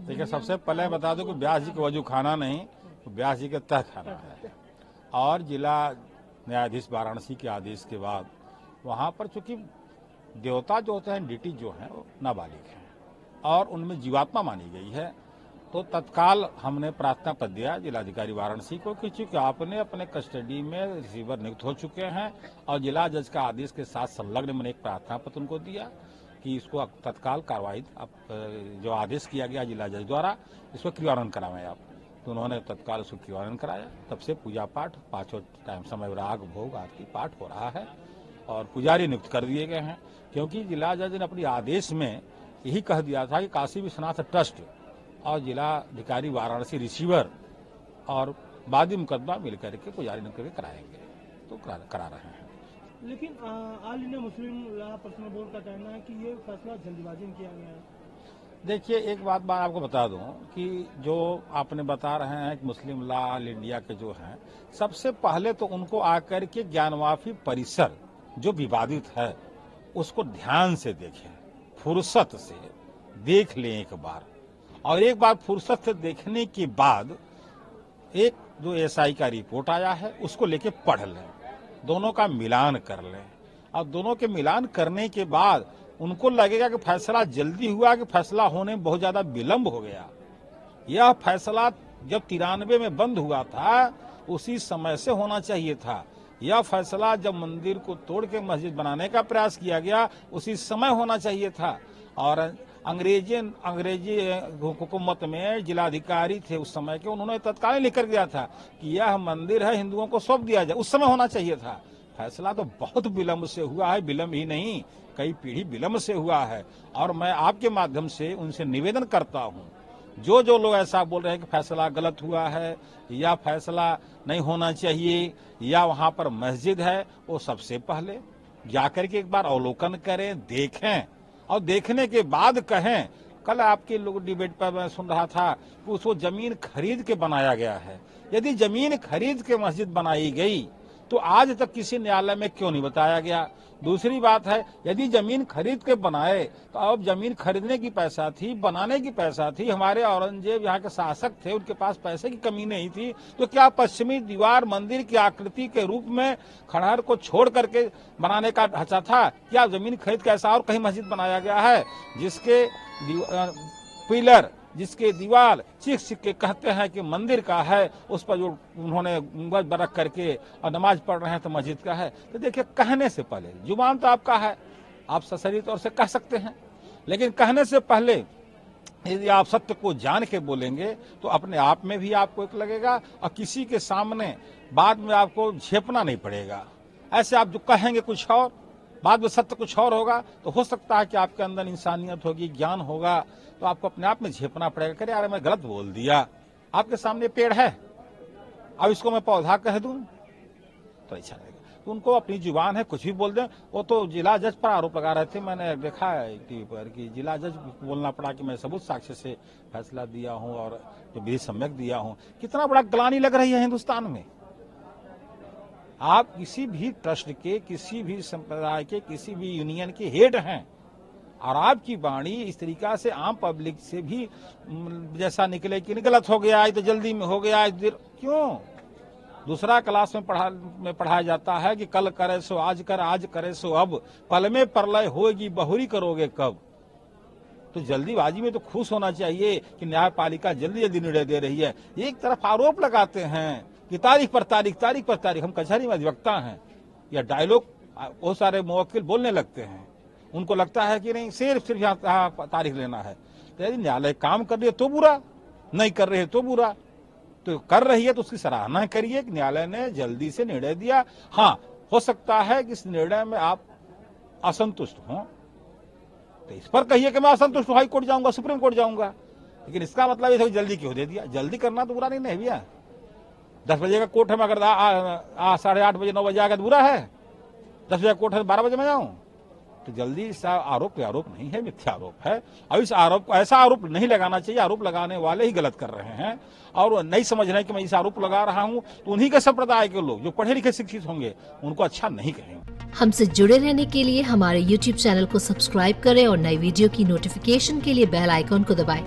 देखिए, सबसे पहले बता दूं कि व्यास जी के वजू खाना नहीं, तो व्यास जी के तह खाना है। और जिला न्यायाधीश वाराणसी के आदेश के बाद वहाँ पर चूंकि देवता जो होते हैं, डीटी जो है वो नाबालिग हैं और उनमें जीवात्मा मानी गई है, तो तत्काल हमने प्रार्थना पत्र दिया जिलाधिकारी वाराणसी को कि चूंकि आपने अपने कस्टडी में रिसीवर नियुक्त हो चुके हैं और जिला जज का आदेश के साथ संलग्न मैंने एक प्रार्थना पत्र उनको दिया कि इसको तत्काल कार्रवाई जो आदेश किया गया जिला जज द्वारा, इसको क्रियान्वयन कराएं आप। तो उन्होंने तत्काल उसको क्रियान्वयन कराया। तब से पूजा पाठ पाँचों टाइम समय राग भोग आरती पाठ हो रहा है और पुजारी नियुक्त कर दिए गए हैं, क्योंकि जिला जज ने अपने आदेश में यही कह दिया था कि काशी विश्वनाथ ट्रस्ट और जिलाधिकारी वाराणसी रिसीवर और वादी मुकदमा मिलकर के पुजारी नियुक्त करके कराएंगे, तो करा रहे हैं। लेकिन all India Muslim law personal board का कहना है कि ये फैसला जल्दबाजी में किया गया है। देखिए, एक बात मैं आपको बता दूं कि जो आपने बता रहे हैं कि मुस्लिम लॉ ऑल इंडिया के जो हैं, सबसे पहले तो उनको आकर के ज्ञानवापी परिसर जो विवादित है उसको ध्यान से देखें, फुर्सत से देख लें एक बार, और एक बार फुर्सत से देखने के बाद एक जो एसआई का रिपोर्ट आया है उसको लेके पढ़ लें, दोनों का मिलान कर लें, और दोनों के मिलान करने के बाद उनको लगेगा कि फैसला जल्दी हुआ कि फैसला होने में बहुत ज्यादा विलंब हो गया। यह फैसला जब 93 में बंद हुआ था उसी समय से होना चाहिए था। यह फैसला जब मंदिर को तोड़ के मस्जिद बनाने का प्रयास किया गया उसी समय होना चाहिए था। और अंग्रेजी हुकूमत में जिलाधिकारी थे उस समय के, उन्होंने तत्काल लिख कर दिया था कि यह मंदिर है, हिंदुओं को सौंप दिया जाए। उस समय होना चाहिए था। फैसला तो बहुत विलंब से हुआ है, विलंब ही नहीं कई पीढ़ी विलंब से हुआ है। और मैं आपके माध्यम से उनसे निवेदन करता हूं, जो जो लोग ऐसा बोल रहे हैं कि फैसला गलत हुआ है या फैसला नहीं होना चाहिए या वहां पर मस्जिद है, वो सबसे पहले जाकर के एक बार अवलोकन करें, देखें और देखने के बाद कहें। कल आपके लोग डिबेट पर मैं सुन रहा था कि उसको जमीन खरीद के बनाया गया है। यदि जमीन खरीद के मस्जिद बनाई गई तो आज तक किसी न्यायालय में क्यों नहीं बताया गया। दूसरी बात है, यदि जमीन खरीद के बनाए तो अब जमीन खरीदने की पैसा थी, बनाने की पैसा थी, हमारे औरंगजेब यहाँ के शासक थे, उनके पास पैसे की कमी नहीं थी, तो क्या पश्चिमी दीवार मंदिर की आकृति के रूप में खंडहर को छोड़ करके बनाने का ढांचा था? क्या जमीन खरीद के ऐसा और कहीं मस्जिद बनाया गया है जिसके पिलर, जिसके दीवार चीख चीख के कहते हैं कि मंदिर का है, उस पर जो उन्होंने गुंबद बरक करके और नमाज पढ़ रहे हैं तो मस्जिद का है? तो देखिए, कहने से पहले, जुबान तो आपका है, आप सशरीर तौर से कह सकते हैं, लेकिन कहने से पहले यदि आप सत्य को जान के बोलेंगे तो अपने आप में भी आपको एक लगेगा और किसी के सामने बाद में आपको झेपना नहीं पड़ेगा। ऐसे आप जो कहेंगे कुछ और, बाद में सत्य कुछ और होगा, तो हो सकता है कि आपके अंदर इंसानियत होगी, ज्ञान होगा, तो आपको अपने आप में झेपना पड़ेगा। करे यार मैं गलत बोल दिया, आपके सामने पेड़ है, अब इसको मैं पौधा कह दूं तो अच्छा लगेगा। तो उनको अपनी जुबान है, कुछ भी बोल दें। वो तो जिला जज पर आरोप लगा रहे थे, मैंने देखा है टीवी पर कि जिला जज बोलना पड़ा कि मैं सबूत साक्ष्य से फैसला दिया हूं और जो विधि सम्यक दिया हूं। कितना बड़ा ग्लानि लग रही है हिंदुस्तान में। आप किसी भी ट्रस्ट के, किसी भी संप्रदाय के, किसी भी यूनियन के हेड हैं और आपकी वाणी इस तरीका से आम पब्लिक से भी जैसा निकले कि गलत हो गया, तो जल्दी में हो गया, क्यों? दूसरा क्लास में पढ़ाया जाता है कि कल करे सो आज कर, आज करे सो अब, पल में प्रलय होगी बहुरी करोगे कब। तो जल्दीबाजी में तो खुश होना चाहिए कि न्यायपालिका जल्दी जल्दी निर्णय दे रही है। एक तरफ आरोप लगाते हैं कि तारीख पर तारीख, तारीख पर तारीख। हम कचहरी में अधिवक्ता हैं, या डायलॉग बहुत सारे मुवक्किल बोलने लगते हैं, उनको लगता है कि नहीं सिर्फ यहाँ तारीख लेना है। तो यदि न्यायालय काम कर रही है तो बुरा, नहीं कर रही है तो बुरा। तो कर रही है तो उसकी सराहना करिए कि न्यायालय ने जल्दी से निर्णय दिया। हाँ, हो सकता है कि इस निर्णय में आप असंतुष्ट हों, तो इस पर कहिए कि मैं असंतुष्ट हूं, हाई कोर्ट जाऊंगा, सुप्रीम कोर्ट जाऊंगा। लेकिन इसका मतलब ये जल्दी क्यों दे दिया? जल्दी करना तो बुरा नहीं है भैया। 10 बजे का कोर्ट है, मैं अगर 8:30 बजे 9 बजे आ गया तो बुरा है? 10 बजे का कोर्ट है 12 बजे में जाऊं? तो जल्दी इस आरोप पे आरोप नहीं है, मिथ्या आरोप है। अब इस आरोप को ऐसा आरोप नहीं लगाना चाहिए। आरोप लगाने वाले ही गलत कर रहे हैं और नहीं समझ रहे हैं कि मैं इस आरोप लगा रहा हूं, तो उन्हीं के संप्रदाय के लोग जो पढ़े लिखे शिक्षित होंगे उनको अच्छा नहीं कहेंगे। हमसे जुड़े रहने के लिए हमारे YouTube चैनल को सब्सक्राइब करें और नई वीडियो की नोटिफिकेशन के लिए बेल आइकॉन को दबाएं।